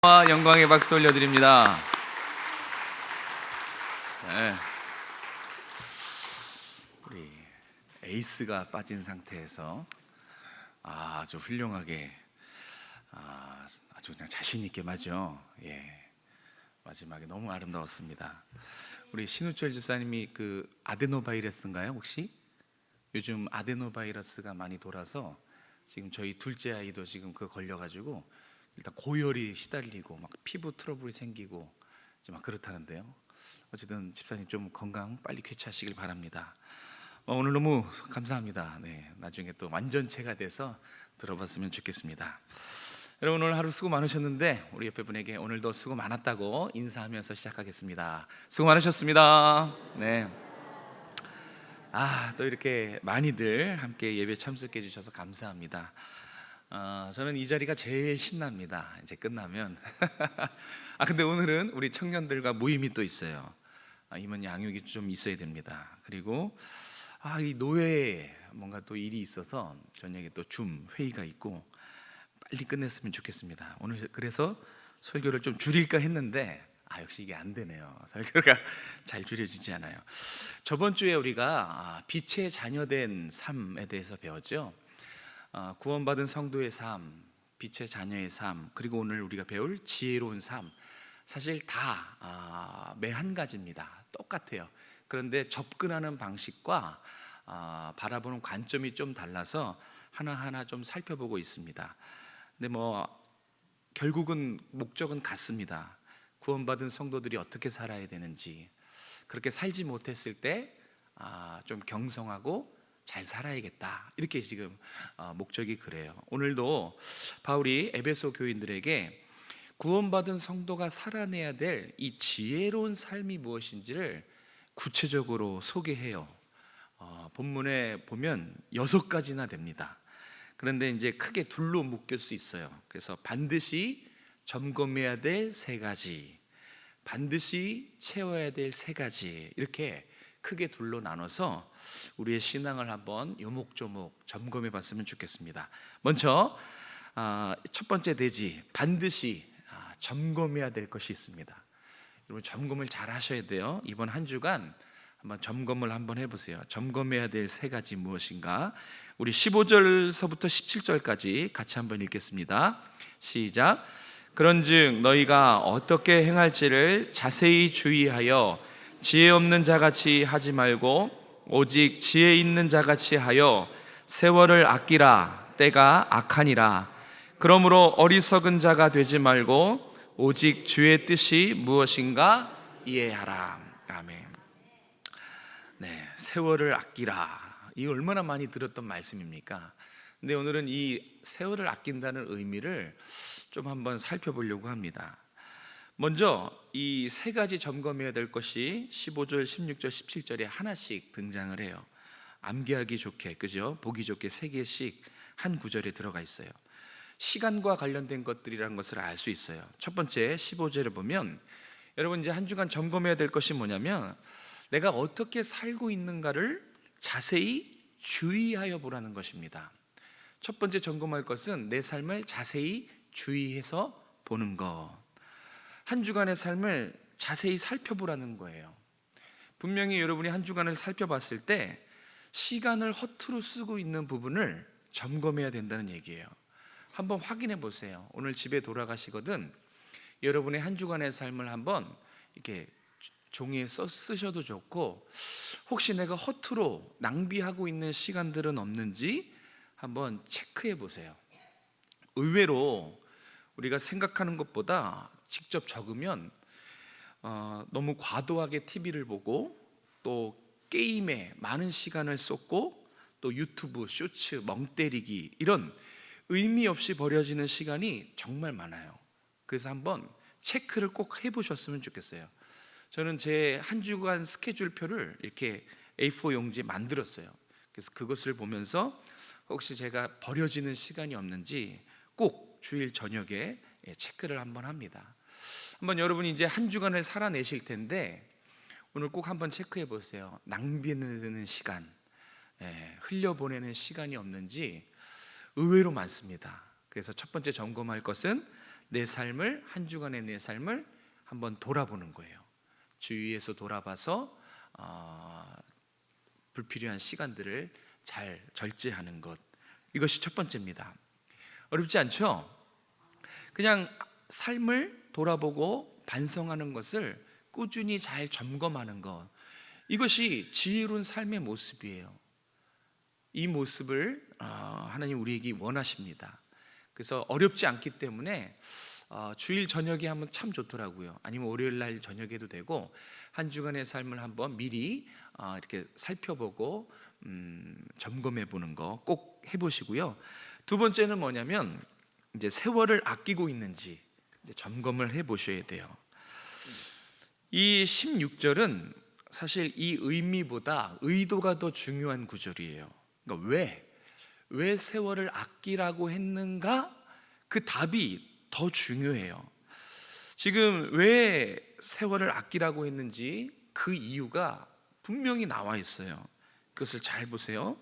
영광의 박수 올려드립니다. 네. 우리 에이스가 빠진 상태에서 아주 훌륭하게 아주 그냥 자신 있게 맞죠. 마지막에 너무 아름다웠습니다. 우리 신우철 집사님이 그 아데노바이러스인가요? 혹시 요즘 아데노바이러스가 많이 돌아서 지금 저희 둘째 아이도 지금 그거 걸려가지고 일단 고열이 시달리고 막 피부 트러블이 생기고 막 그렇다는데요. 어쨌든 집사님 좀 건강 빨리 쾌차하시길 바랍니다. 오늘 너무 감사합니다. 나중에 또 완전체가 돼서 들어봤으면 좋겠습니다. 여러분 오늘 하루 수고 많으셨는데 우리 옆에 분에게 오늘도 수고 많았다고 인사하면서 시작하겠습니다. 수고 많으셨습니다. 또 이렇게 많이들 함께 예배 참석해 주셔서 감사합니다. 저는 이 자리가 제일 신납니다. 이제 끝나면 근데 오늘은 우리 청년들과 모임이 또 있어요. 임원 양육이 좀 있어야 됩니다. 그리고 이 노회에 뭔가 또 일이 있어서 저녁에 또 줌 회의가 있고 빨리 끝냈으면 좋겠습니다. 오늘 그래서 설교를 좀 줄일까 했는데 역시 이게 안 되네요. 설교가 잘 줄여지지 않아요. 저번 주에 우리가 빛의 자녀된 삶에 대해서 배웠죠. 구원받은 성도의 삶, 빛의 자녀의 삶, 그리고 오늘 우리가 배울 지혜로운 삶, 사실 다 매 한 가지입니다. 똑같아요. 그런데 접근하는 방식과 바라보는 관점이 좀 달라서 하나하나 좀 살펴보고 있습니다. 근데 결국은 목적은 같습니다. 구원받은 성도들이 어떻게 살아야 되는지, 그렇게 살지 못했을 때 좀 경성하고 잘 살아야겠다, 이렇게 지금 목적이 그래요. 오늘도 바울이 에베소 교인들에게 구원받은 성도가 살아내야 될 이 지혜로운 삶이 무엇인지를 구체적으로 소개해요. 본문에 보면 6가지나 됩니다. 그런데 이제 크게 둘로 묶일 수 있어요. 그래서 반드시 점검해야 될 3가지, 반드시 채워야 될 3가지, 이렇게 크게 둘로 나눠서 우리의 신앙을 한번 요목조목 점검해 봤으면 좋겠습니다. 먼저 첫 번째 대지, 반드시 점검해야 될 것이 있습니다. 여러분 점검을 잘 하셔야 돼요. 이번 한 주간 한번 점검을 한번 해보세요. 점검해야 될 3가지 무엇인가? 우리 15절서부터 17절까지 같이 한번 읽겠습니다. 시작. 그런즉 너희가 어떻게 행할지를 자세히 주의하여 지혜 없는 자같이 하지 말고 오직 지혜 있는 자같이 하여 세월을 아끼라. 때가 악하니라. 그러므로 어리석은 자가 되지 말고 오직 주의 뜻이 무엇인가 이해하라. 아멘. 세월을 아끼라. 이 얼마나 많이 들었던 말씀입니까? 근데 오늘은 이 세월을 아낀다는 의미를 좀 한번 살펴보려고 합니다. 먼저 이 3가지 점검해야 될 것이 15절, 16절, 17절에 하나씩 등장을 해요. 암기하기 좋게, 그죠? 보기 좋게 3개씩 한 구절에 들어가 있어요. 시간과 관련된 것들이라는 것을 알 수 있어요. 첫 번째 15절을 보면 여러분 이제 한 주간 점검해야 될 것이 뭐냐면 내가 어떻게 살고 있는가를 자세히 주의하여 보라는 것입니다. 첫 번째 점검할 것은 내 삶을 자세히 주의해서 보는 것. 한 주간의 삶을 자세히 살펴보라는 거예요. 분명히 여러분이 한 주간을 살펴봤을 때 시간을 허투루 쓰고 있는 부분을 점검해야 된다는 얘기예요. 한번 확인해 보세요. 오늘 집에 돌아가시거든 여러분의 한 주간의 삶을 한번 이렇게 종이에 쓰셔도 좋고, 혹시 내가 허투루 낭비하고 있는 시간들은 없는지 한번 체크해 보세요. 의외로 우리가 생각하는 것보다 직접 적으면 너무 과도하게 TV를 보고 또 게임에 많은 시간을 쏟고 또 유튜브 쇼츠 멍 때리기, 이런 의미 없이 버려지는 시간이 정말 많아요. 그래서 한번 체크를 꼭 해보셨으면 좋겠어요. 저는 제 한 주간 스케줄표를 이렇게 A4 용지에 만들었어요. 그래서 그것을 보면서 혹시 제가 버려지는 시간이 없는지 꼭 주일 저녁에 체크를 한번 합니다. 한번 여러분이 이제 한 주간을 살아내실 텐데 오늘 꼭 한번 체크해 보세요. 낭비되는 시간, 흘려보내는 시간이 없는지 의외로 많습니다. 그래서 첫 번째 점검할 것은 내 삶을, 한 주간의 내 삶을 한번 돌아보는 거예요. 주위에서 돌아봐서 불필요한 시간들을 잘 절제하는 것, 이것이 첫 번째입니다. 어렵지 않죠? 그냥 삶을 돌아보고 반성하는 것을 꾸준히 잘 점검하는 것, 이것이 지혜로운 삶의 모습이에요. 이 모습을 하나님 우리에게 원하십니다. 그래서 어렵지 않기 때문에 주일 저녁에 하면 참 좋더라고요. 아니면 월요일 날 저녁에도 되고, 한 주간의 삶을 한번 미리 이렇게 살펴보고 점검해 보는 거 꼭 해보시고요. 두 번째는 뭐냐면 이제 세월을 아끼고 있는지 이제 점검을 해보셔야 돼요. 이 16절은 사실 이 의미보다 의도가 더 중요한 구절이에요. 그러니까 왜 세월을 아끼라고 했는가? 그 답이 더 중요해요. 지금 왜 세월을 아끼라고 했는지 그 이유가 분명히 나와 있어요. 그것을 잘 보세요.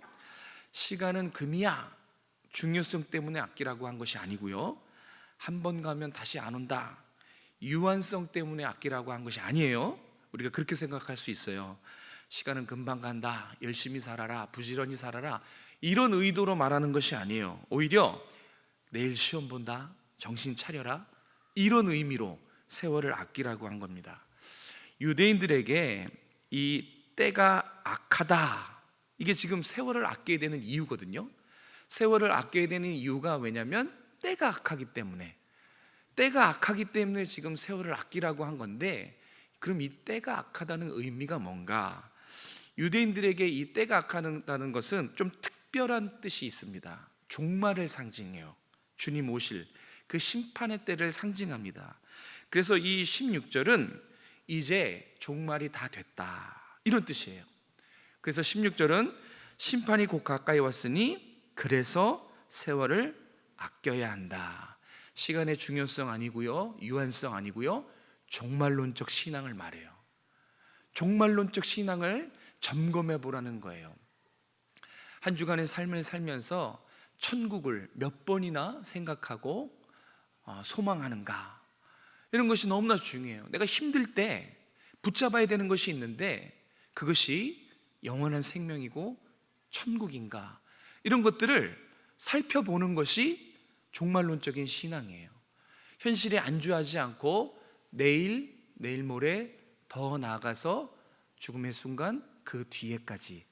시간은 금이야. 중요성 때문에 아끼라고 한 것이 아니고요. 한 번 가면 다시 안 온다. 유한성 때문에 아끼라고 한 것이 아니에요. 우리가 그렇게 생각할 수 있어요. 시간은 금방 간다. 열심히 살아라. 부지런히 살아라. 이런 의도로 말하는 것이 아니에요. 오히려 내일 시험 본다. 정신 차려라. 이런 의미로 세월을 아끼라고 한 겁니다. 유대인들에게 이 때가 악하다, 이게 지금 세월을 아껴야 되는 이유거든요. 세월을 아껴야 되는 이유가 왜냐하면 때가 악하기 때문에, 때가 악하기 때문에 지금 세월을 아끼라고 한 건데, 그럼 이 때가 악하다는 의미가 뭔가? 유대인들에게 이 때가 악하다는 것은 좀 특별한 뜻이 있습니다. 종말을 상징해요. 주님 오실 그 심판의 때를 상징합니다. 그래서 이 16절은 이제 종말이 다 됐다, 이런 뜻이에요. 그래서 16절은 심판이 곧 가까이 왔으니 그래서 세월을 아껴야 한다. 시간의 중요성 아니고요, 유한성 아니고요, 종말론적 신앙을 말해요. 종말론적 신앙을 점검해 보라는 거예요. 한 주간의 삶을 살면서 천국을 몇 번이나 생각하고 소망하는가, 이런 것이 너무나 중요해요. 내가 힘들 때 붙잡아야 되는 것이 있는데, 그것이 영원한 생명이고 천국인가, 이런 것들을 살펴보는 것이 종말론적인 신앙이에요. 현실에 안주하지 않고 내일 모레 더 나아가서 죽음의 순간 그 뒤에까지,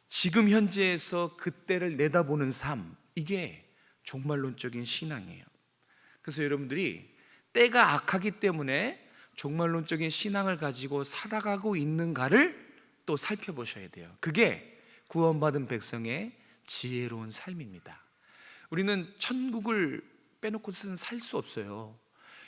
지금 현재에서 그때를 내다보는 삶, 이게 종말론적인 신앙이에요. 그래서 여러분들이 때가 악하기 때문에 종말론적인 신앙을 가지고 살아가고 있는가를 또 살펴보셔야 돼요. 그게 구원받은 백성의 지혜로운 삶입니다. 우리는 천국을 빼놓고서는 살 수 없어요.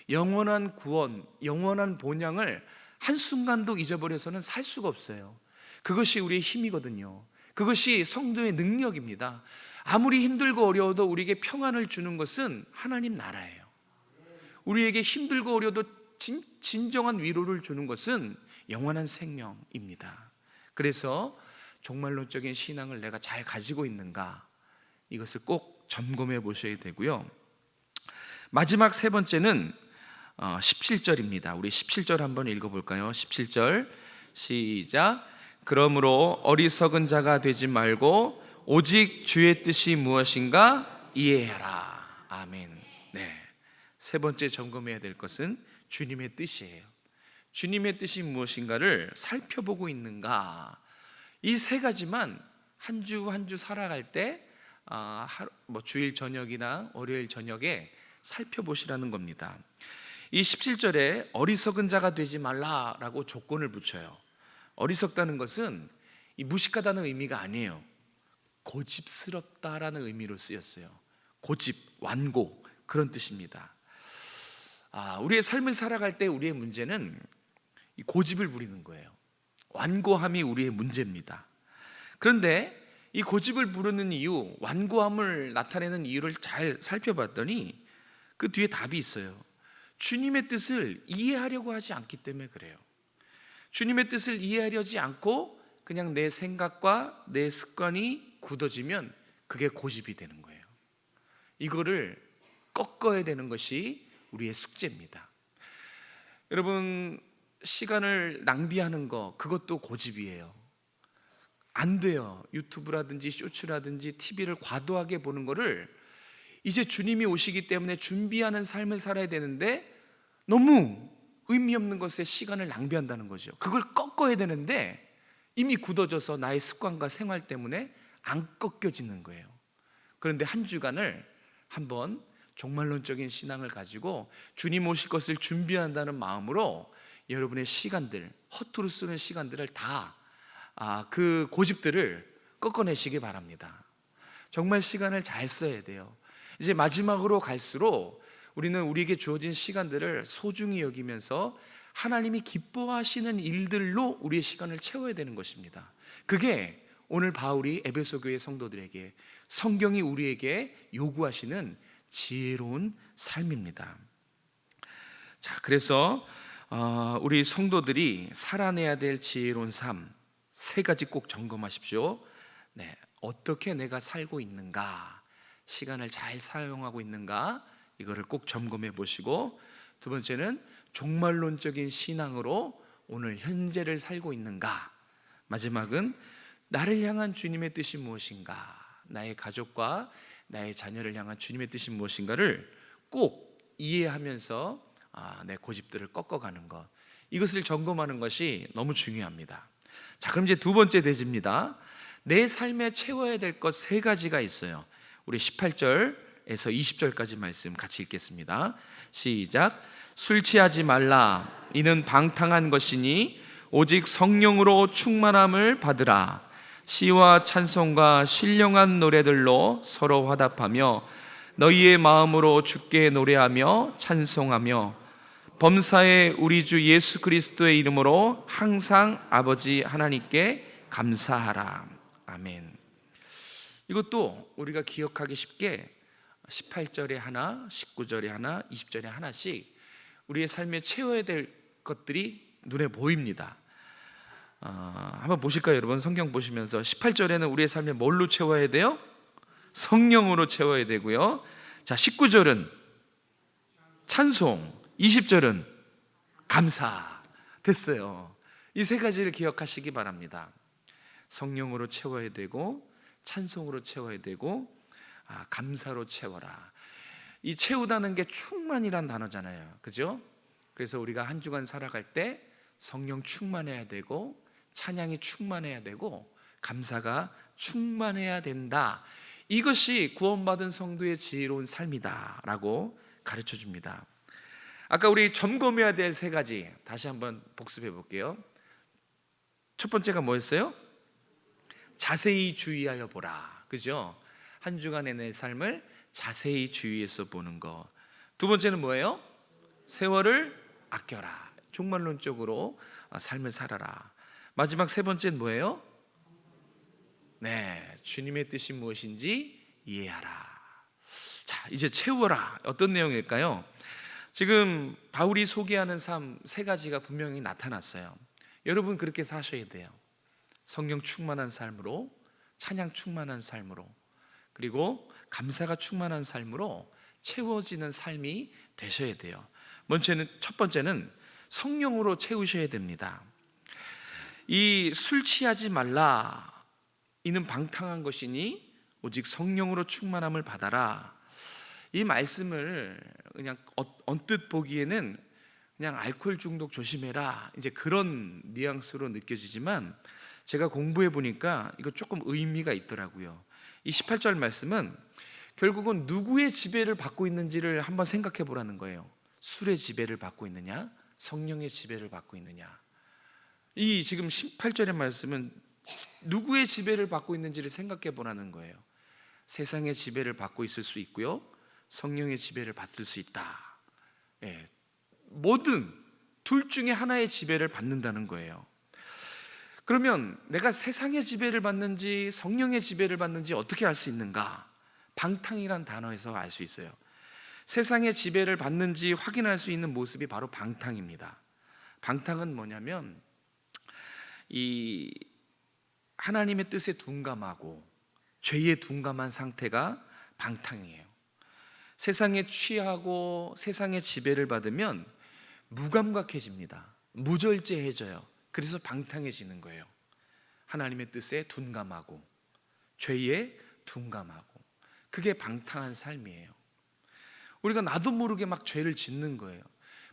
영원한 구원, 영원한 본향을 한순간도 잊어버려서는 살 수가 없어요. 그것이 우리의 힘이거든요. 그것이 성도의 능력입니다. 아무리 힘들고 어려워도 우리에게 평안을 주는 것은 하나님 나라예요. 우리에게 힘들고 어려워도 진정한 위로를 주는 것은 영원한 생명입니다. 그래서 종말론적인 신앙을 내가 잘 가지고 있는가, 이것을 꼭 점검해 보셔야 되고요. 마지막 세 번째는 17절입니다. 우리 17절 한번 읽어볼까요? 17절 시작. 그러므로 어리석은 자가 되지 말고 오직 주의 뜻이 무엇인가 이해하라. 아멘. 네, 세 번째 점검해야 될 것은 주님의 뜻이에요. 주님의 뜻이 무엇인가를 살펴보고 있는가, 이 세 가지만 한 주 한 주 살아갈 때 주일 저녁이나 월요일 저녁에 살펴보시라는 겁니다. 이 17절에 어리석은 자가 되지 말라라고 조건을 붙여요. 어리석다는 것은 이 무식하다는 의미가 아니에요. 고집스럽다라는 의미로 쓰였어요. 고집, 완고, 그런 뜻입니다. 우리의 삶을 살아갈 때 우리의 문제는 이 고집을 부리는 거예요. 완고함이 우리의 문제입니다. 그런데 이 고집을 부르는 이유, 완고함을 나타내는 이유를 잘 살펴봤더니 그 뒤에 답이 있어요. 주님의 뜻을 이해하려고 하지 않기 때문에 그래요. 주님의 뜻을 이해하려지 않고 그냥 내 생각과 내 습관이 굳어지면 그게 고집이 되는 거예요. 이거를 꺾어야 되는 것이 우리의 숙제입니다. 여러분, 시간을 낭비하는 거, 그것도 고집이에요. 안 돼요. 유튜브라든지 쇼츠라든지 TV를 과도하게 보는 거를 이제 주님이 오시기 때문에 준비하는 삶을 살아야 되는데 너무 의미 없는 것에 시간을 낭비한다는 거죠. 그걸 꺾어야 되는데 이미 굳어져서 나의 습관과 생활 때문에 안 꺾여지는 거예요. 그런데 한 주간을 한번 종말론적인 신앙을 가지고 주님 오실 것을 준비한다는 마음으로 여러분의 시간들, 허투루 쓰는 시간들을 다 그 고집들을 꺾어내시기 바랍니다. 정말 시간을 잘 써야 돼요. 이제 마지막으로 갈수록 우리는 우리에게 주어진 시간들을 소중히 여기면서 하나님이 기뻐하시는 일들로 우리의 시간을 채워야 되는 것입니다. 그게 오늘 바울이 에베소 교회 성도들에게, 성경이 우리에게 요구하시는 지혜로운 삶입니다. 자, 그래서 우리 성도들이 살아내야 될 지혜로운 삶 세 가지 꼭 점검하십시오. 네, 어떻게 내가 살고 있는가, 시간을 잘 사용하고 있는가, 이거를 꼭 점검해 보시고, 두 번째는 종말론적인 신앙으로 오늘 현재를 살고 있는가, 마지막은 나를 향한 주님의 뜻이 무엇인가, 나의 가족과 나의 자녀를 향한 주님의 뜻이 무엇인가를 꼭 이해하면서 내 고집들을 꺾어가는 것, 이것을 점검하는 것이 너무 중요합니다. 자, 그럼 이제 두 번째 대지입니다. 내 삶에 채워야 될 것 세 가지가 있어요. 우리 18절에서 20절까지 말씀 같이 읽겠습니다. 시작. 술 취하지 말라. 이는 방탕한 것이니 오직 성령으로 충만함을 받으라. 시와 찬송과 신령한 노래들로 서로 화답하며 너희의 마음으로 주께 노래하며 찬송하며 범사의 우리 주 예수 그리스도의 이름으로 항상 아버지 하나님께 감사하라. 아멘. 이것도 우리가 기억하기 쉽게 18절에 하나, 19절에 하나, 20절에 하나씩 우리의 삶에 채워야 될 것들이 눈에 보입니다. 한번 보실까요, 여러분? 성경 보시면서 18절에는 우리의 삶에 뭘로 채워야 돼요? 성령으로 채워야 되고요. 자, 19절은 찬송, 20절은 감사. 됐어요. 이 세 가지를 기억하시기 바랍니다. 성령으로 채워야 되고, 찬송으로 채워야 되고, 감사로 채워라. 이 채우다는 게 충만이란 단어잖아요, 그죠? 그래서 우리가 한 주간 살아갈 때 성령 충만해야 되고, 찬양이 충만해야 되고, 감사가 충만해야 된다. 이것이 구원받은 성도의 지혜로운 삶이다 라고 가르쳐 줍니다. 아까 우리 점검해야 될 세 가지 다시 한번 복습해 볼게요. 첫 번째가 뭐였어요? 자세히 주의하여 보라. 그죠? 한 주간의 내 삶을 자세히 주의해서 보는 거. 두 번째는 뭐예요? 세월을 아껴라. 종말론적으로 삶을 살아라. 마지막 세 번째는 뭐예요? 네, 주님의 뜻이 무엇인지 이해하라. 자, 이제 채워라. 어떤 내용일까요? 지금 바울이 소개하는 삶 세 가지가 분명히 나타났어요. 여러분 그렇게 사셔야 돼요. 성령 충만한 삶으로, 찬양 충만한 삶으로, 그리고 감사가 충만한 삶으로 채워지는 삶이 되셔야 돼요. 첫 번째는 성령으로 채우셔야 됩니다. 이 술 취하지 말라. 이는 방탕한 것이니 오직 성령으로 충만함을 받아라. 이 말씀을 그냥 언뜻 보기에는 그냥 알코올 중독 조심해라, 이제 그런 뉘앙스로 느껴지지만 제가 공부해 보니까 이거 조금 의미가 있더라고요. 이 18절 말씀은 결국은 누구의 지배를 받고 있는지를 한번 생각해 보라는 거예요. 술의 지배를 받고 있느냐, 성령의 지배를 받고 있느냐. 이 지금 18절의 말씀은 누구의 지배를 받고 있는지를 생각해 보라는 거예요. 세상의 지배를 받고 있을 수 있고요, 성령의 지배를 받을 수 있다. 예, 뭐든 둘 중에 하나의 지배를 받는다는 거예요. 그러면 내가 세상의 지배를 받는지 성령의 지배를 받는지 어떻게 알 수 있는가? 방탕이란 단어에서 알 수 있어요. 세상의 지배를 받는지 확인할 수 있는 모습이 바로 방탕입니다. 방탕은 뭐냐면 이 하나님의 뜻에 둔감하고 죄에 둔감한 상태가 방탕이에요. 세상에 취하고 세상의 지배를 받으면 무감각해집니다. 무절제해져요. 그래서 방탕해지는 거예요. 하나님의 뜻에 둔감하고 죄에 둔감하고, 그게 방탕한 삶이에요. 우리가 나도 모르게 막 죄를 짓는 거예요.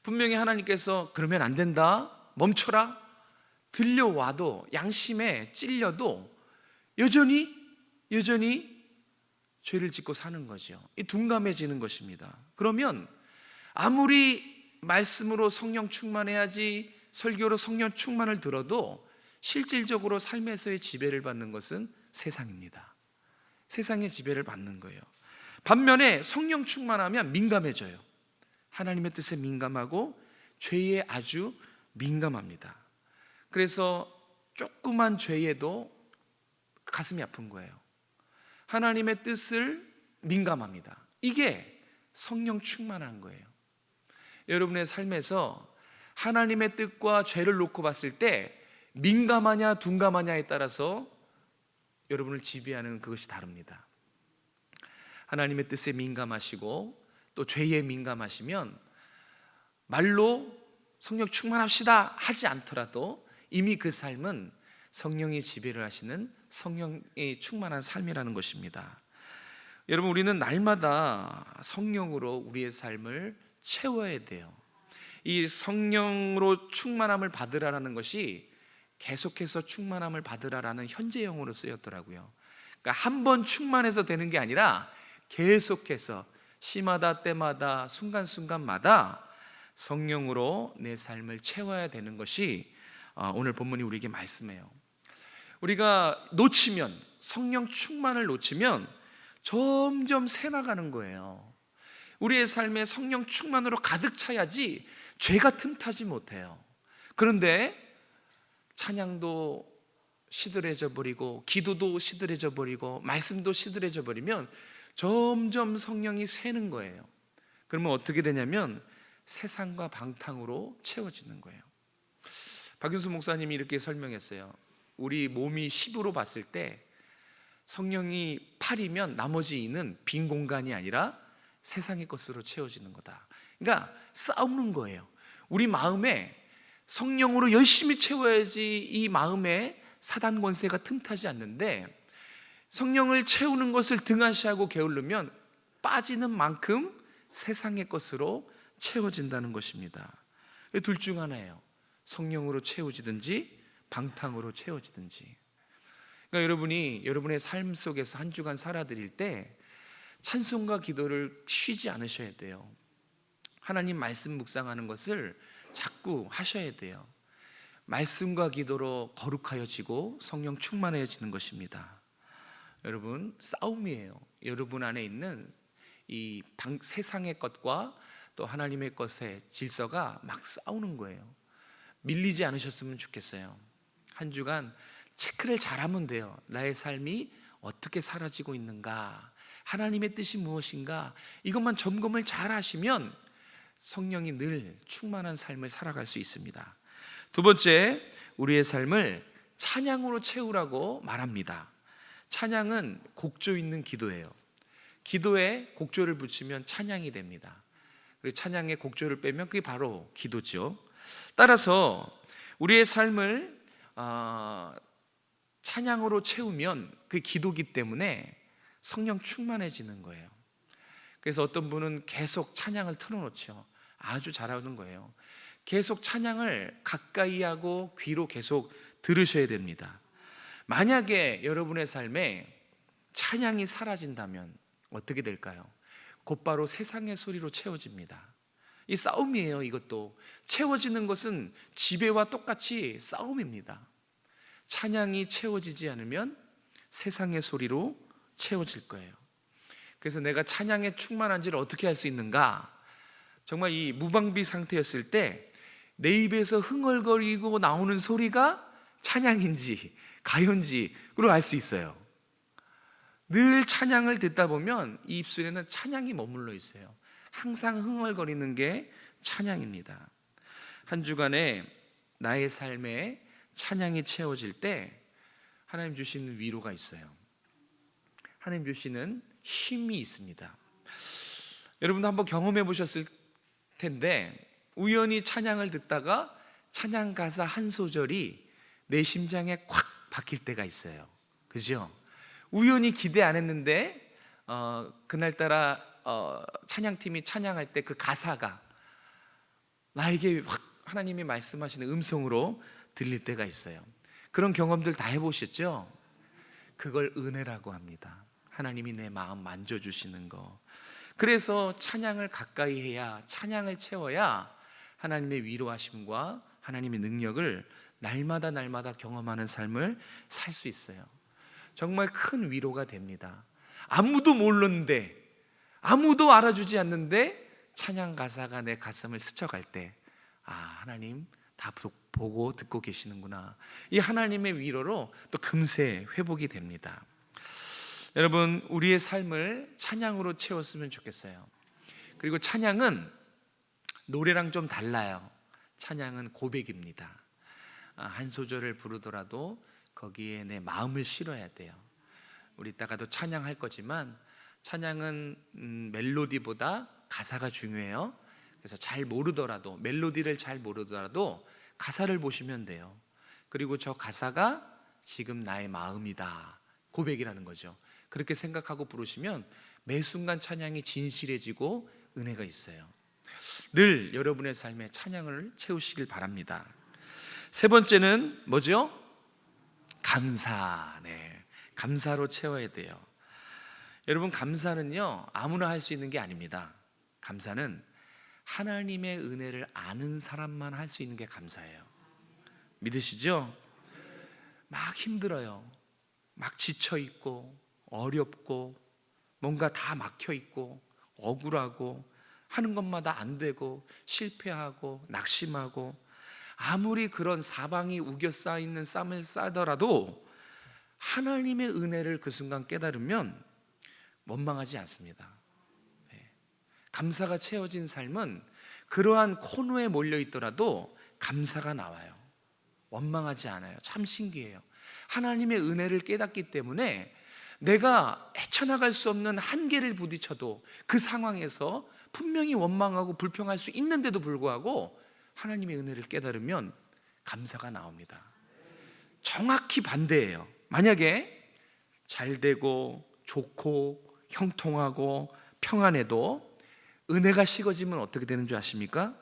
분명히 하나님께서 그러면 안 된다, 멈춰라 들려와도, 양심에 찔려도 여전히 죄를 짓고 사는 거죠. 이 둔감해지는 것입니다. 그러면 아무리 말씀으로 성령 충만해야지, 설교로 성령 충만을 들어도 실질적으로 삶에서의 지배를 받는 것은 세상입니다. 세상의 지배를 받는 거예요. 반면에 성령 충만하면 민감해져요. 하나님의 뜻에 민감하고 죄에 아주 민감합니다. 그래서 조그만 죄에도 가슴이 아픈 거예요. 하나님의 뜻을 민감합니다. 이게 성령 충만한 거예요. 여러분의 삶에서 하나님의 뜻과 죄를 놓고 봤을 때 민감하냐 둔감하냐에 따라서 여러분을 지배하는 그것이 다릅니다. 하나님의 뜻에 민감하시고 또 죄에 민감하시면 말로 성령 충만합시다 하지 않더라도 이미 그 삶은 성령이 지배를 하시는 성령이 충만한 삶이라는 것입니다. 여러분, 우리는 날마다 성령으로 우리의 삶을 채워야 돼요. 이 성령으로 충만함을 받으라라는 것이 계속해서 충만함을 받으라라는 현재형으로 쓰였더라고요. 그러니까 한 번 충만해서 되는 게 아니라 계속해서 시마다 때마다 순간순간마다 성령으로 내 삶을 채워야 되는 것이 오늘 본문이 우리에게 말씀해요. 우리가 놓치면, 성령 충만을 놓치면 점점 새나가는 거예요. 우리의 삶에 성령 충만으로 가득 차야지 죄가 틈타지 못해요. 그런데 찬양도 시들해져 버리고, 기도도 시들해져 버리고, 말씀도 시들해져 버리면 점점 성령이 새는 거예요. 그러면 어떻게 되냐면 세상과 방탕으로 채워지는 거예요. 박윤수 목사님이 이렇게 설명했어요. 우리 몸이 10으로 봤을 때 성령이 8이면 나머지 2는 빈 공간이 아니라 세상의 것으로 채워지는 거다. 그러니까 싸우는 거예요. 우리 마음에 성령으로 열심히 채워야지 이 마음에 사단 권세가 틈타지 않는데, 성령을 채우는 것을 등한시하고 게으르면 빠지는 만큼 세상의 것으로 채워진다는 것입니다. 둘 중 하나예요. 성령으로 채워지든지 방탕으로 채워지든지. 그러니까 여러분이 여러분의 삶 속에서 한 주간 살아드릴 때 찬송과 기도를 쉬지 않으셔야 돼요. 하나님 말씀 묵상하는 것을 자꾸 하셔야 돼요. 말씀과 기도로 거룩하여지고 성령 충만해지는 것입니다. 여러분, 싸움이에요. 여러분 안에 있는 이 세상의 것과 또 하나님의 것의 질서가 막 싸우는 거예요. 밀리지 않으셨으면 좋겠어요. 한 주간 체크를 잘하면 돼요. 나의 삶이 어떻게 사라지고 있는가, 하나님의 뜻이 무엇인가, 이것만 점검을 잘 하시면 성령이 늘 충만한 삶을 살아갈 수 있습니다. 두 번째, 우리의 삶을 찬양으로 채우라고 말합니다. 찬양은 곡조 있는 기도예요. 기도에 곡조를 붙이면 찬양이 됩니다. 그리고 찬양에 곡조를 빼면 그게 바로 기도죠. 따라서 우리의 삶을 찬양으로 채우면 그게 기도기 때문에 성령 충만해지는 거예요. 그래서 어떤 분은 계속 찬양을 틀어놓죠. 아주 잘하는 거예요. 계속 찬양을 가까이 하고 귀로 계속 들으셔야 됩니다. 만약에 여러분의 삶에 찬양이 사라진다면 어떻게 될까요? 곧바로 세상의 소리로 채워집니다. 이 싸움이에요. 이것도 채워지는 것은 지배와 똑같이 싸움입니다. 찬양이 채워지지 않으면 세상의 소리로 채워질 거예요. 그래서 내가 찬양에 충만한지를 어떻게 할 수 있는가? 정말 이 무방비 상태였을 때 내 입에서 흥얼거리고 나오는 소리가 찬양인지 가요인지 그걸 알 수 있어요. 늘 찬양을 듣다 보면 이 입술에는 찬양이 머물러 있어요. 항상 흥얼거리는 게 찬양입니다. 한 주간에 나의 삶에 찬양이 채워질 때 하나님 주시는 위로가 있어요. 하나님 주시는 힘이 있습니다. 여러분도 한번 경험해 보셨을 텐데 우연히 찬양을 듣다가 찬양 가사 한 소절이 내 심장에 콱 박힐 때가 있어요. 그죠? 우연히 기대 안 했는데 그날따라 찬양팀이 찬양할 때 그 가사가 나에게 확 하나님이 말씀하시는 음성으로 들릴 때가 있어요. 그런 경험들 다 해보셨죠? 그걸 은혜라고 합니다. 하나님이 내 마음 만져주시는 거. 그래서 찬양을 가까이 해야, 찬양을 채워야 하나님의 위로하심과 하나님의 능력을 날마다 경험하는 삶을 살 수 있어요. 정말 큰 위로가 됩니다. 아무도 몰랐는데, 아무도 알아주지 않는데 찬양 가사가 내 가슴을 스쳐갈 때, 하나님 다 보고 듣고 계시는구나. 이 하나님의 위로로 또 금세 회복이 됩니다. 여러분, 우리의 삶을 찬양으로 채웠으면 좋겠어요. 그리고 찬양은 노래랑 좀 달라요. 찬양은 고백입니다. 한 소절을 부르더라도 거기에 내 마음을 실어야 돼요. 우리 이따가도 찬양할 거지만 찬양은 멜로디보다 가사가 중요해요. 그래서 잘 모르더라도, 멜로디를 잘 모르더라도 가사를 보시면 돼요. 그리고 저 가사가 지금 나의 마음이다, 고백이라는 거죠. 그렇게 생각하고 부르시면 매 순간 찬양이 진실해지고 은혜가 있어요. 늘 여러분의 삶에 찬양을 채우시길 바랍니다. 세 번째는 뭐죠? 감사. 감사로 채워야 돼요. 여러분, 감사는요 아무나 할 수 있는 게 아닙니다. 감사는 하나님의 은혜를 아는 사람만 할 수 있는 게 감사예요. 믿으시죠? 막 힘들어요. 막 지쳐있고 어렵고 뭔가 다 막혀있고 억울하고 하는 것마다 안 되고 실패하고 낙심하고 아무리 그런 사방이 우겨싸 있는 쌈을 싸더라도 하나님의 은혜를 그 순간 깨달으면 원망하지 않습니다. 감사가 채워진 삶은 그러한 코너에 몰려 있더라도 감사가 나와요. 원망하지 않아요. 참 신기해요. 하나님의 은혜를 깨닫기 때문에 내가 헤쳐나갈 수 없는 한계를 부딪혀도 그 상황에서 분명히 원망하고 불평할 수 있는데도 불구하고 하나님의 은혜를 깨달으면 감사가 나옵니다. 정확히 반대예요. 만약에 잘 되고 좋고 형통하고 평안해도 은혜가 식어지면 어떻게 되는 줄 아십니까?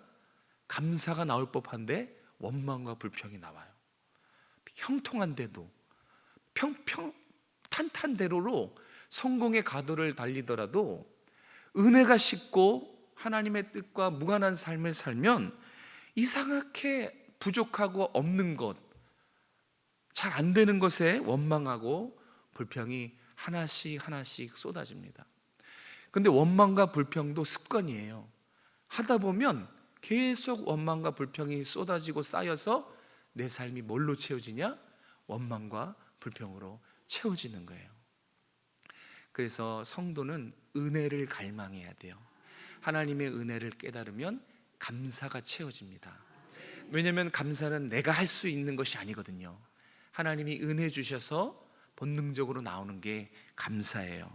감사가 나올 법한데 원망과 불평이 나와요. 형통한데도 탄탄대로로 성공의 가도를 달리더라도 은혜가 식고 하나님의 뜻과 무관한 삶을 살면 이상하게 부족하고 없는 것, 잘 안 되는 것에 원망하고 불평이 하나씩 쏟아집니다. 근데 원망과 불평도 습관이에요. 하다 보면 계속 원망과 불평이 쏟아지고 쌓여서 내 삶이 뭘로 채워지냐? 원망과 불평으로 채워지는 거예요. 그래서 성도는 은혜를 갈망해야 돼요. 하나님의 은혜를 깨달으면 감사가 채워집니다. 왜냐하면 감사는 내가 할 수 있는 것이 아니거든요. 하나님이 은혜 주셔서 본능적으로 나오는 게 감사예요.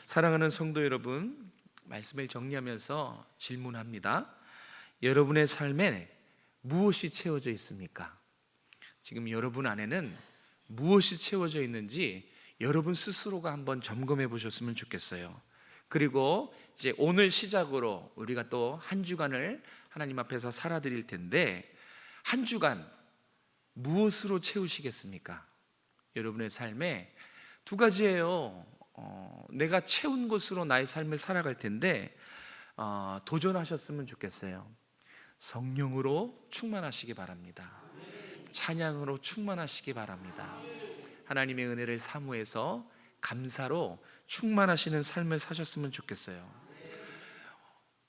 사랑하는 성도 여러분, 말씀을 정리하면서 질문합니다. 여러분의 삶에 무엇이 채워져 있습니까? 지금 여러분 안에는 무엇이 채워져 있는지 여러분 스스로가 한번 점검해 보셨으면 좋겠어요. 그리고 이제 오늘 시작으로 우리가 또 한 주간을 하나님 앞에서 살아드릴 텐데 한 주간 무엇으로 채우시겠습니까? 여러분의 삶에 두 가지예요. 내가 채운 것으로 나의 삶을 살아갈 텐데 도전하셨으면 좋겠어요. 성령으로 충만하시기 바랍니다. 찬양으로 충만하시기 바랍니다. 하나님의 은혜를 사모해서 감사로 충만하시는 삶을 사셨으면 좋겠어요.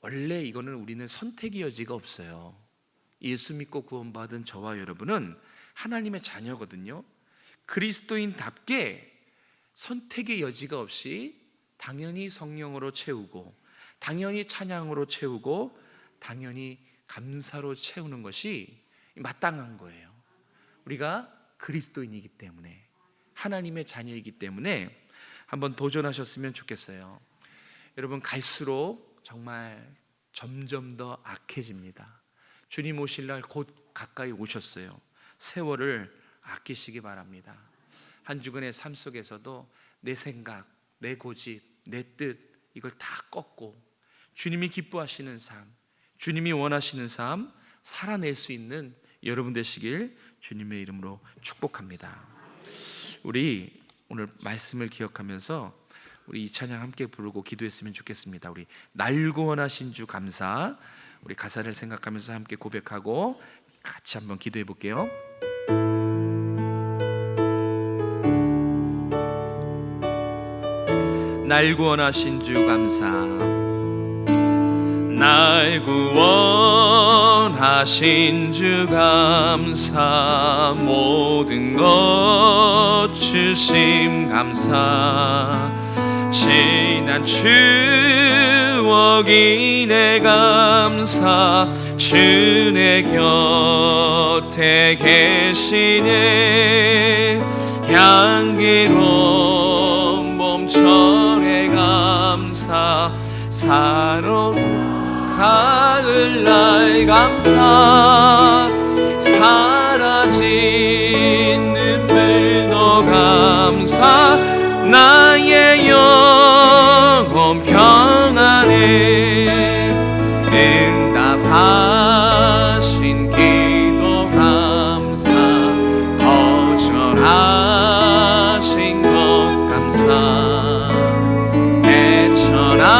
원래 이거는 우리는 선택의 여지가 없어요. 예수 믿고 구원받은 저와 여러분은 하나님의 자녀거든요. 그리스도인답게 선택의 여지가 없이 당연히 성령으로 채우고 당연히 찬양으로 채우고 당연히 감사로 채우는 것이 마땅한 거예요. 우리가 그리스도인이기 때문에, 하나님의 자녀이기 때문에 한번 도전하셨으면 좋겠어요. 여러분, 갈수록 정말 점점 더 악해집니다. 주님 오실 날 곧 가까이 오셨어요. 세월을 아끼시기 바랍니다. 한 주간의 삶 속에서도 내 생각, 내 고집, 내 뜻 이걸 다 꺾고 주님이 기뻐하시는 삶, 주님이 원하시는 삶 살아낼 수 있는 여러분 되시길 주님의 이름으로 축복합니다. 우리 오늘 말씀을 기억하면서 우리 이 찬양 함께 부르고 기도했으면 좋겠습니다. 우리 날구 원하신 주 감사, 우리 가사를 생각하면서 함께 고백하고 같이 한번 기도해 볼게요. 날 구원하신 주 감사, 날 구원하신 주 감사, 모든 것 주심 감사, 지난 추억이 내 감사, 주 내 곁에 계시네, 향기로운 봄철의 감사, 사로운 가을날 감사, 사라진 눈물도 감사, 나의 영혼 평안에 응답하신 기도 감사, 거절하신 것 감사, 헤쳐나온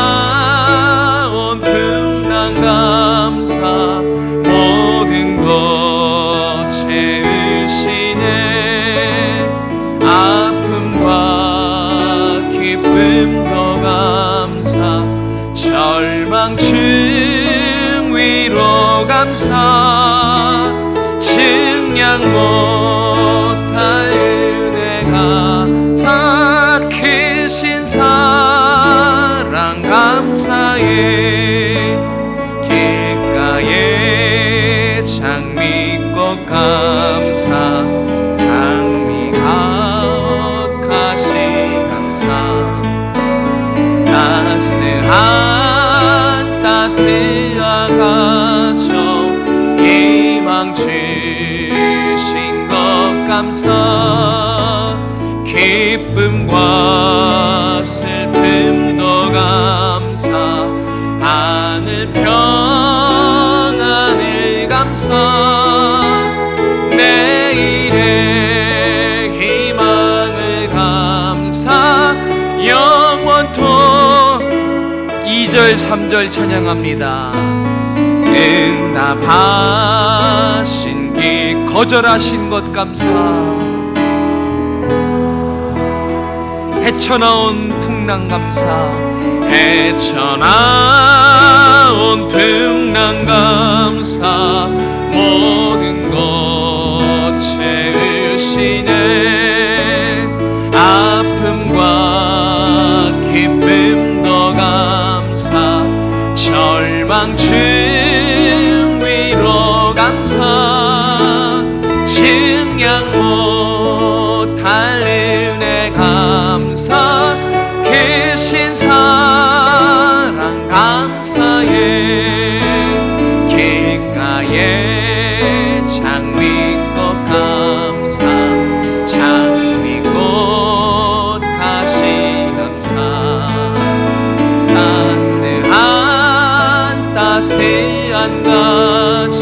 풍랑 감사, 모든 것 채우시네, 아픔과 기쁨도 감사, 절망 위로 감사, 증량 못할 은혜 감사, 크신 사랑 감사해, 길가에 장미꽃 감사, 장미 가득하시 감사, 따스한 가정 희망 주신 것 감사, 기쁨과 슬픔도 감사, 하늘 평안을 감사, 내일의 희망을 감사, 영원토록 2절 3절 찬양합니다. 응답하신 기, 거절하신 것 감사, 헤쳐나온 풍랑 감사, 헤쳐나온 풍랑 감사, 모든 것 채우시네, 아픔과 기쁨도 감사, 절망 위로 감사, 증량 못할 은혜 감사, 크신 사랑 감사해, 길가에 장미꽃 감사, 장미꽃 가시 감사, 따스한 가정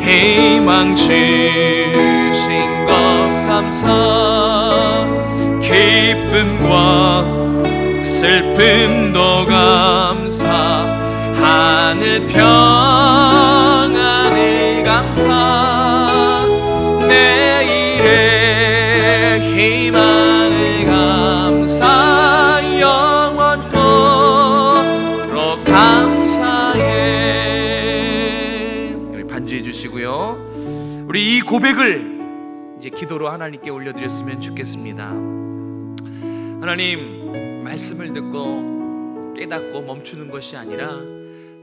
희망 주신 것 감사, 기쁨과 슬픔도 감사, 하늘 평안을 감사, 내일의 희망을 감사, 영원토록 감사해. 우리 반주해 주시고요. 우리 이 고백을 이제 기도로 하나님께 올려드렸으면 좋겠습니다. 하나님, 말씀을 듣고 깨닫고 멈추는 것이 아니라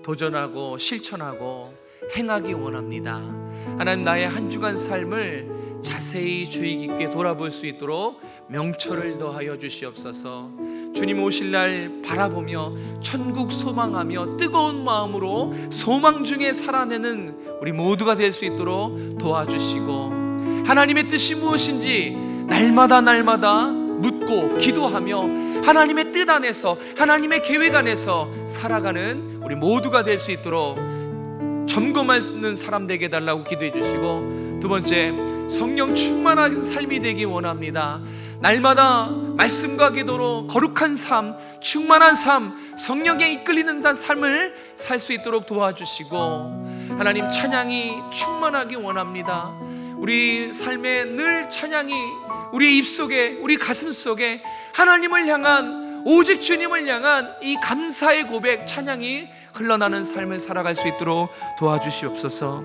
도전하고 실천하고 행하기 원합니다. 하나님, 나의 한 주간 삶을 자세히 주의 깊게 돌아볼 수 있도록 명철을 더하여 주시옵소서. 주님 오실 날 바라보며 천국 소망하며 뜨거운 마음으로 소망 중에 살아내는 우리 모두가 될 수 있도록 도와주시고, 하나님의 뜻이 무엇인지 날마다 묻고 기도하며 하나님의 뜻 안에서, 하나님의 계획 안에서 살아가는 우리 모두가 될 수 있도록 점검하는 사람 되게 해달라고 기도해 주시고, 두 번째, 성령 충만한 삶이 되기 원합니다. 날마다 말씀과 기도로 거룩한 삶, 충만한 삶, 성령에 이끌리는 삶을 살 수 있도록 도와주시고, 하나님 찬양이 충만하기 원합니다. 우리 삶에 늘 찬양이 우리 입속에, 우리 가슴 속에 하나님을 향한, 오직 주님을 향한 이 감사의 고백, 찬양이 흘러나는 삶을 살아갈 수 있도록 도와주시옵소서.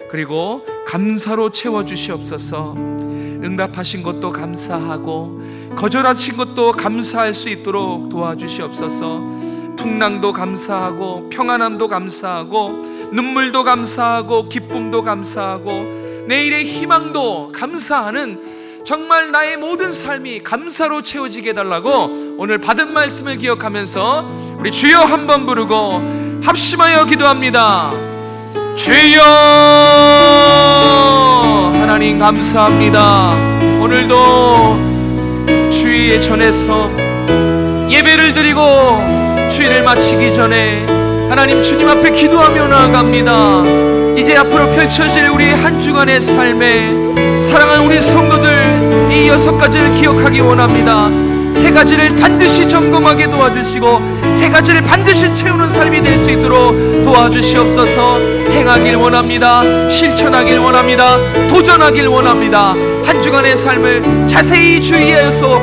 그리고 감사로 채워주시옵소서. 응답하신 것도 감사하고 거절하신 것도 감사할 수 있도록 도와주시옵소서. 풍랑도 감사하고 평안함도 감사하고 눈물도 감사하고 기쁨도 감사하고 내일의 희망도 감사하는, 정말 나의 모든 삶이 감사로 채워지게 해달라고 오늘 받은 말씀을 기억하면서 우리 주여 한번 부르고 합심하여 기도합니다. 주여, 하나님 감사합니다. 오늘도 주의 전에서 예배를 드리고 주일을 마치기 전에 하나님 주님 앞에 기도하며 나아갑니다. 이제 앞으로 펼쳐질 우리 한 주간의 삶에 사랑하는 우리 성도들, 이 6가지를 기억하기 원합니다. 3가지를 반드시 점검하게 도와주시고 3가지를 반드시 채우는 삶이 될 수 있도록 도와주시옵소서. 행하길 원합니다. 실천하길 원합니다. 도전하길 원합니다. 한 주간의 삶을 자세히 주의하여서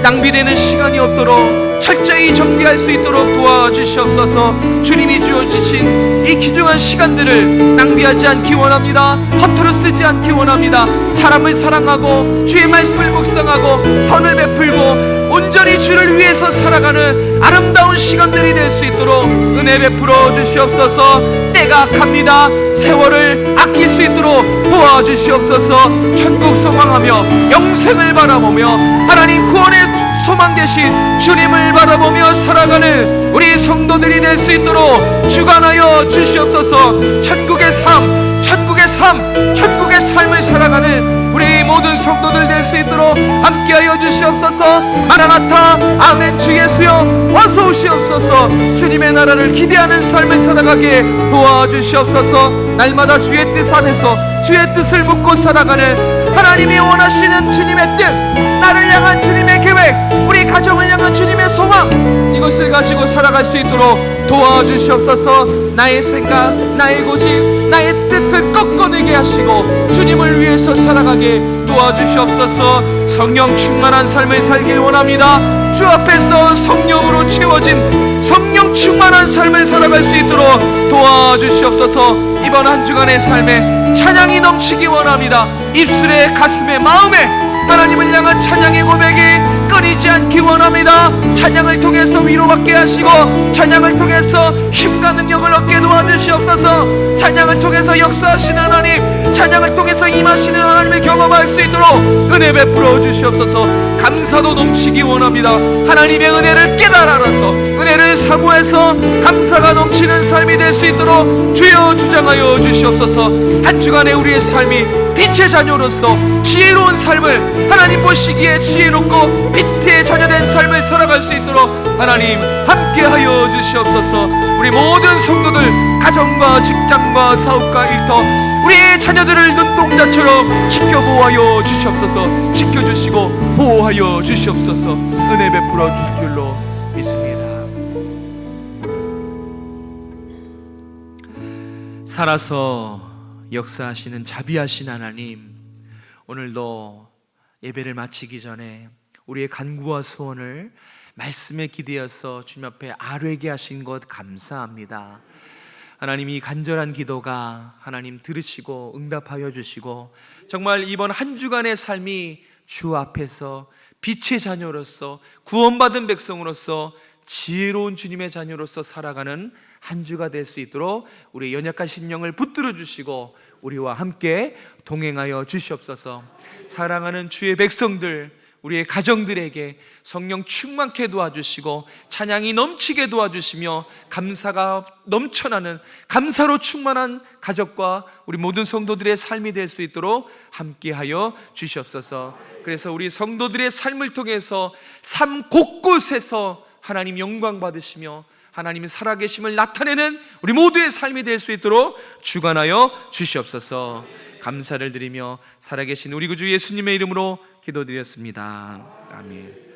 낭비되는 시간이 없도록 철저히 정리할 수 있도록 도와주시옵소서. 주님이 주어주신 이 귀중한 시간들을 낭비하지 않기 원합니다. 허투루 쓰지 않기 원합니다. 사람을 사랑하고 주의 말씀을 묵상하고 선을 베풀고 온전히 주를 위해서 살아가는 아름다운 시간들이 될 수 있도록 은혜 베풀어 주시옵소서. 때가 악합니다. 세월을 아낄 수 있도록 도와주시옵소서. 천국 소망하며 영생을 바라보며 하나님 구원의 소망 대신 주님을 바라보며 살아가는 우리 성도들이 될 수 있도록 주관하여 주시옵소서. 천국의 삶, 천국의 삶, 천국의 삶을 살아가는 우리 모든 성도들 될 수 있도록 함께하여 주시옵소서. 마라나타, 아멘. 주 예수여 와서 오시옵소서. 주님의 나라를 기대하는 삶을 살아가게 도와주시옵소서. 날마다 주의 뜻 안에서 주의 뜻을 묻고 살아가는 하나님이 원하시는 주님의 뜻, 나를 향한 주님의 계획, 우리 가정을 향한 주님의 소망, 이것을 가지고 살아갈 수 있도록 도와주시옵소서. 나의 생각, 나의 고집, 나의 뜻을 꺾어내게 하시고 주님을 위해서 살아가게 도와주시옵소서. 성령 충만한 삶을 살길 원합니다. 주 앞에서 성령으로 채워진 성령 충만한 삶을 살아갈 수 있도록 도와주시옵소서. 이번 한 주간의 삶에 찬양이 넘치기 원합니다. 입술에, 가슴에, 마음에 하나님을 향한 찬양의 고백이 끊이지 않기 원합니다. 찬양을 통해서 위로받게 하시고 찬양을 통해서 힘과 능력을 얻게 도와주시옵소서. 찬양을 통해서 역사하시는 하나님, 찬양을 통해서 임하시는 하나님을 경험할 수 있도록 은혜 베풀어 주시옵소서. 감사도 넘치기 원합니다. 하나님의 은혜를 깨달아서 은혜를 사모해서 감사가 넘치는 삶이 될 수 있도록 주여 주장하여 주시옵소서. 한 주간의 우리의 삶이 빛의 자녀로서 지혜로운 삶을 하나님 보시기에 지혜롭고 빛의 자녀된 삶을 살아갈 수 있도록 하나님 함께하여 주시옵소서. 우리 모든 성도들, 가정과 직장과 사업과 일터, 우리의 자녀들을 눈동자처럼 지켜보호하여 주시옵소서. 지켜주시고 보호하여 주시옵소서. 은혜 베풀어 주실 줄로 믿습니다. 살아서 역사하시는 자비하신 하나님, 오늘도 예배를 마치기 전에 우리의 간구와 소원을 말씀에 기대어서 주님 앞에 아뢰게 하신 것 감사합니다. 하나님, 이 간절한 기도가 하나님 들으시고 응답하여 주시고 정말 이번 한 주간의 삶이 주 앞에서 빛의 자녀로서 구원받은 백성으로서 지혜로운 주님의 자녀로서 살아가는 한 주가 될 수 있도록 우리 연약한 심령을 붙들어 주시고 우리와 함께 동행하여 주시옵소서. 사랑하는 주의 백성들, 우리의 가정들에게 성령 충만케 도와주시고 찬양이 넘치게 도와주시며 감사가 넘쳐나는, 감사로 충만한 가족과 우리 모든 성도들의 삶이 될 수 있도록 함께하여 주시옵소서. 그래서 우리 성도들의 삶을 통해서 삶 곳곳에서 하나님 영광 받으시며 하나님의 살아계심을 나타내는 우리 모두의 삶이 될 수 있도록 주관하여 주시옵소서. 감사를 드리며 살아계신 우리 구주 예수님의 이름으로 기도드렸습니다. 아멘.